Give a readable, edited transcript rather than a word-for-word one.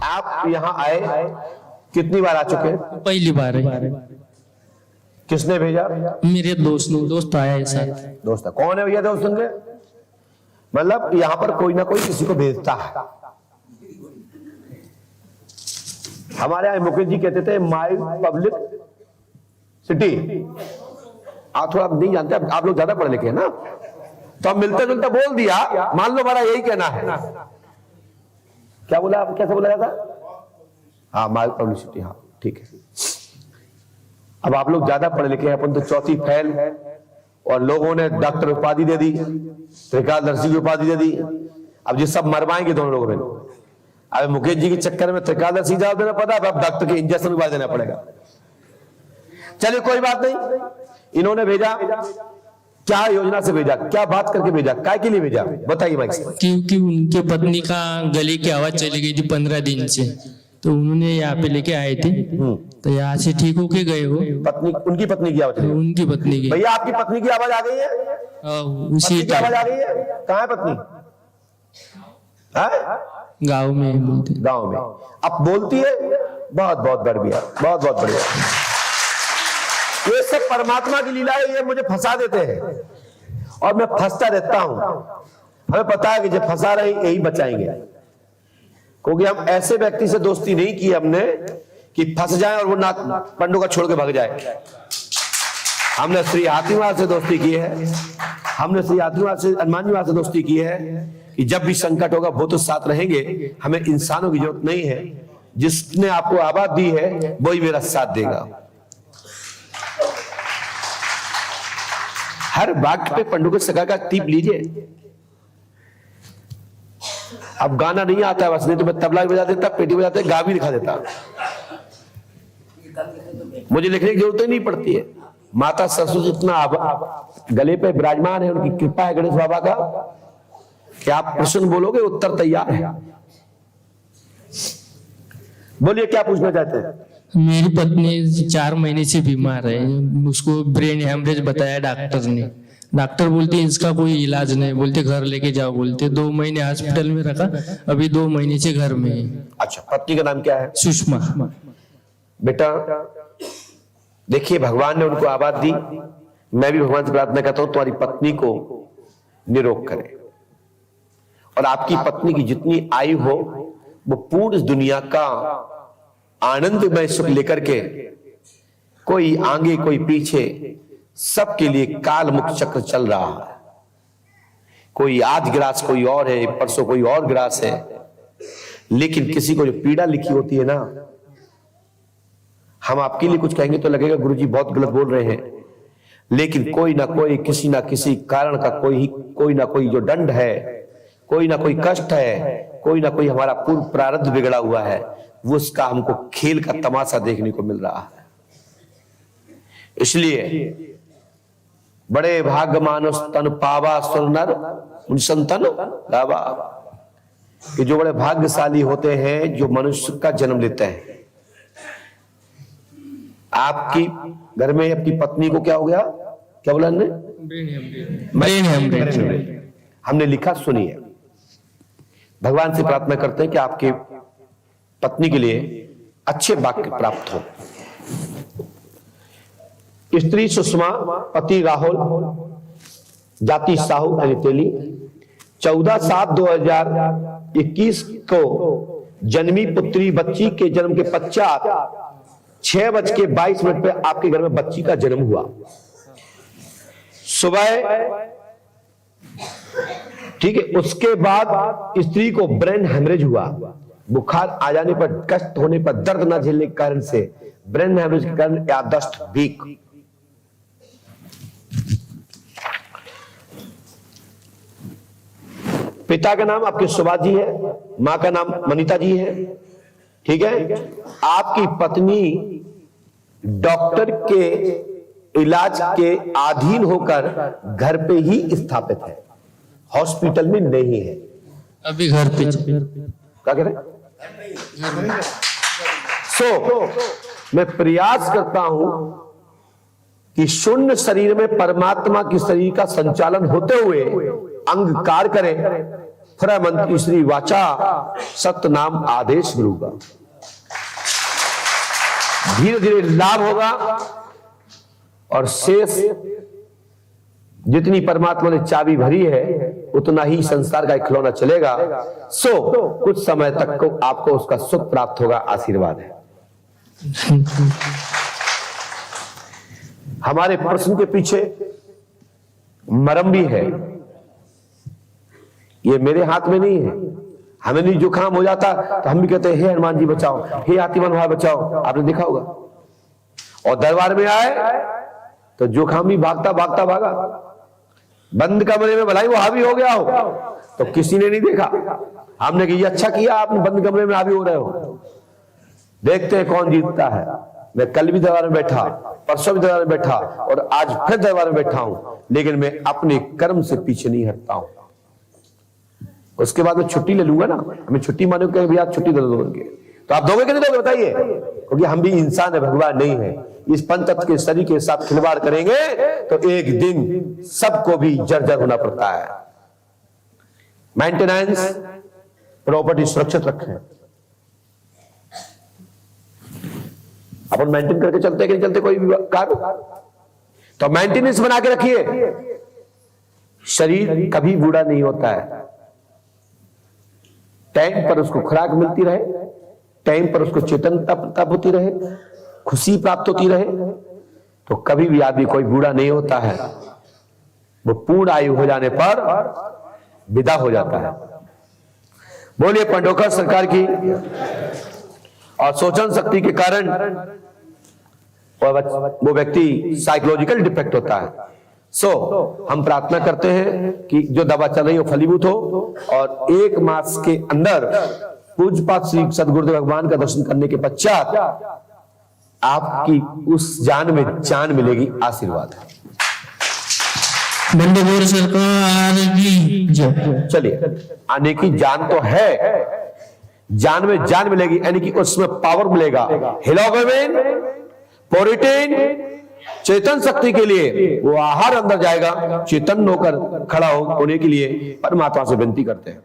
आप यहाँ आए कितनी बार आ चुके हैं? पहली बार है। किसने भेजा? मेरे दोस्त आया है साथ। दोस्त है। कौन है भैया दोस्त उनके? मतलब यहाँ पर कोई ना कोई किसी को भेजता है। हमारे यहाँ मुकेश जी कहते थे माई पब्लिक सिटी। आप थोड़ा नहीं जानते, आप लोग ज्यादा पढ़े लिखे हैं ना, तो हम मिलते जुलते बोल दिया। मान लो हमारा यही कहना है। क्या बोला आप? कैसे बोला जाता? हाँ, माई पब्लिसिटी। हाँ ठीक है। अब आप लोग ज्यादा पढ़े लिखे हैं, अपन तो चौथी फैल, और लोगों ने डॉक्टर उपाधि दे दी, त्रिकालदर्शी की उपाधि दे दी। अब ये सब मरवाएंगे दोनों लोगों में। अब मुकेश जी के चक्कर में त्रिकालदर्शी जवाब देना पड़ा, अब डॉक्टर के इंजेक्शन उपाधि देना पड़ेगा। चलिए कोई बात नहीं। इन्होंने भेजा, क्या योजना से भेजा, क्या बात करके भेजा, काय के लिए भेजा, बताइए माइक से। क्योंकि उनके पत्नी का गले की आवाज चली गई थी 15 दिन से, तो उन्होंने यहाँ पे लेके आए थे। तो यहाँ से ठीक होके गए हो। पत्नी, उनकी पत्नी की आवाज? उनकी पत्नी की। भैया आपकी पत्नी की आवाज आ गई है? उसी की आवाज आ गई है? कहाँ है पत्नी? गाँव में बोलते। गाँव में। अब बोलती है? बहुत बहुत बढ़िया, बहुत बहुत बढ़िया। ये सब परमात्मा की लीला है। ये मुझे फंसा देते हैं और मैं फंसता रहता हूं। हमें पता है कि जब फंसा रहे यही बचाएंगे, क्योंकि हम ऐसे व्यक्ति से दोस्ती नहीं की हमने कि फंस जाए और वो नाक पंडों का छोड़ के भाग जाए। हमने श्री हाथीवाल से दोस्ती की है, हमने श्री हाथीवाल से, हनुमान जी से दोस्ती की है कि जब भी संकट होगा वो तो साथ रहेंगे। हमें इंसानों की जरूरत नहीं है। जिसने आपको आवाज दी है वही मेरा साथ देगा। हर वाक्य पे पंडु के सगा का टीप लीजिए। अब गाना नहीं आता है बस, नहीं तो मैं तबला बजा देता, पेटी बजा देता, गा भी दिखा देता। मुझे लिखने की जरूरत ही नहीं पड़ती है। माता सरस्वती इतना गले पे विराजमान है, उनकी कृपा है गणेश बाबा का कि आप प्रश्न बोलोगे उत्तर तैयार है। बोलिए क्या पूछना चाहते हैं? मेरी पत्नी 4 महीने से बीमार है। उसको ब्रेन हेमरेज बताया डॉक्टर ने। डॉक्टर बोलते इसका कोई इलाज नहीं, बोलते घर लेके जाओ। बोलते 2 महीने हॉस्पिटल में रखा, अभी 2 महीने से घर में है। अच्छा, पत्नी का नाम क्या है? सुषमा। बेटा देखिए, भगवान ने उनको आवाज दी। मैं भी भगवान से प्रार्थना करता हूं तुम्हारी पत्नी को निरोग करे, और आपकी पत्नी की जितनी आयु हो वो पूर्ण दुनिया का आनंद में सुख लेकर के, कोई आगे कोई पीछे, सबके लिए काल मुक्त चक्र चल रहा है। कोई आज ग्रास कोई और है, परसों कोई और ग्रास है, लेकिन किसी को जो पीड़ा लिखी होती है ना, हम आपके लिए कुछ कहेंगे तो लगेगा गुरुजी बहुत गलत बोल रहे हैं, लेकिन कोई ना कोई किसी ना किसी कारण का कोई ना कोई जो दंड है, कोई ना कोई कष्ट है, कोई ना कोई हमारा पूर्व प्रारब्ध बिगड़ा हुआ है, वो उसका हमको खेल का तमाशा देखने को मिल रहा है। इसलिए बड़े भाग्य मानुष तन पावा सुर नर संतन गावा, कि जो बड़े भाग्यशाली होते हैं जो मनुष्य का जन्म लेते हैं। आपकी घर में अपनी पत्नी को क्या हो गया? क्या बोला हमने? Brain haemorrhage. हमने लिखा, सुनिए। भगवान से प्रार्थना करते हैं कि आपके पत्नी के लिए अच्छे वाक्य प्राप्त हो। स्त्री सुषमा, पति राहुल, जाति साहू अनितेली। 14/7/2021 को जन्मी पुत्री बच्ची के जन्म के पश्चात 6:22 पे आपके घर में बच्ची का जन्म हुआ। सुबह, ठीक है, उसके बाद स्त्री को ब्रेन हेमरेज हुआ। बुखार आ जाने पर, कष्ट होने पर, दर्द न झेलने के कारण से, ब्रेन हेमरेज के कारण याददाश्त वीक। पिता का नाम आपके सुभाष जी है, मां का नाम मनीता जी है। ठीक है, आपकी पत्नी डॉक्टर के इलाज के अधीन होकर घर पे ही स्थापित है, हॉस्पिटल में नहीं है। अभी घर पे। क्या कह रहे? मैं प्रयास करता हूं कि शून्य शरीर में परमात्मा की शरीर का संचालन होते हुए अंग कार्य करें, मंत्री श्री वाचा सत्य नाम आदेश गुरु का। धीरे धीरे लाभ होगा और शेष जितनी परमात्मा ने चाबी भरी है उतना ही संसार का खिलौना चलेगा। सो कुछ समय तक को आपको उसका सुख प्राप्त होगा। आशीर्वाद है। हमारे प्रश्न के पीछे मरम भी है। ये मेरे हाथ में नहीं है। हमें नहीं जुकाम हो जाता तो हम भी कहते हैं हे हनुमान जी बचाओ, हे हाथीमान भाई बचाओ। आपने देखा होगा। और दरबार में आए तो जुकाम भी भागता भागता भागा। बंद कमरे में भलाई वो हावी हो गया हो तो किसी ने नहीं देखा। हमने कहा ये अच्छा किया आपने बंद कमरे में हावी हो रहे हो। देखते हैं कौन जीतता है। मैं कल भी दरबार में बैठा, परसों भी दरबार में बैठा और आज फिर दरबार में बैठा हूं, लेकिन मैं अपने कर्म से पीछे नहीं हटता हूं। उसके बाद मैं छुट्टी ले लूंगा ना। हमें छुट्टी मानो कि भैया छुट्टी दे दोगे तो आप दोगे कि नहीं दोगे बताइए। क्योंकि हम भी इंसान है, भगवान नहीं है। इस पंचतत्व के शरीर के साथ खिलवाड़ करेंगे तो एक दिन सबको भी जर्जर होना पड़ता है। मेंटेनेंस, प्रॉपर्टी सुरक्षित रखें। अपन मेंटेन करके चलते कि नहीं चलते कोई भी कार्य, तो मेंटेनेंस बना के रखिए। शरीर कभी बूढ़ा नहीं होता है। टाइम पर उसको खुराक मिलती रहे, टाइम पर उसको चेतनता प्राप्त होती रहे, खुशी प्राप्त होती रहे, तो कभी भी आदमी कोई बूढ़ा नहीं होता है। वो पूर्ण आयु हो जाने पर विदा हो जाता है। बोलिए पंडोकर सरकार की। और सोचन शक्ति के कारण वो व्यक्ति साइकोलॉजिकल डिफेक्ट होता है। हम प्रार्थना करते हैं कि जो दवा चल रही है वो फलीभूत हो और 1 मास के अंदर पूज्यपाद श्री सदगुरुदेव भगवान का दर्शन करने के पश्चात आपकी उस जान में जान मिलेगी। आशीर्वाद है। बंदगौर सरकार की जय। चलिए, आने की जान तो है, जान में जान मिलेगी, यानी कि उसमें पावर मिलेगा। हीमोग्लोबिन, प्रोटीन, चेतन शक्ति के लिए वो आहार अंदर जाएगा। चेतन होकर खड़ा होने के लिए परमात्मा से विनती करते हैं।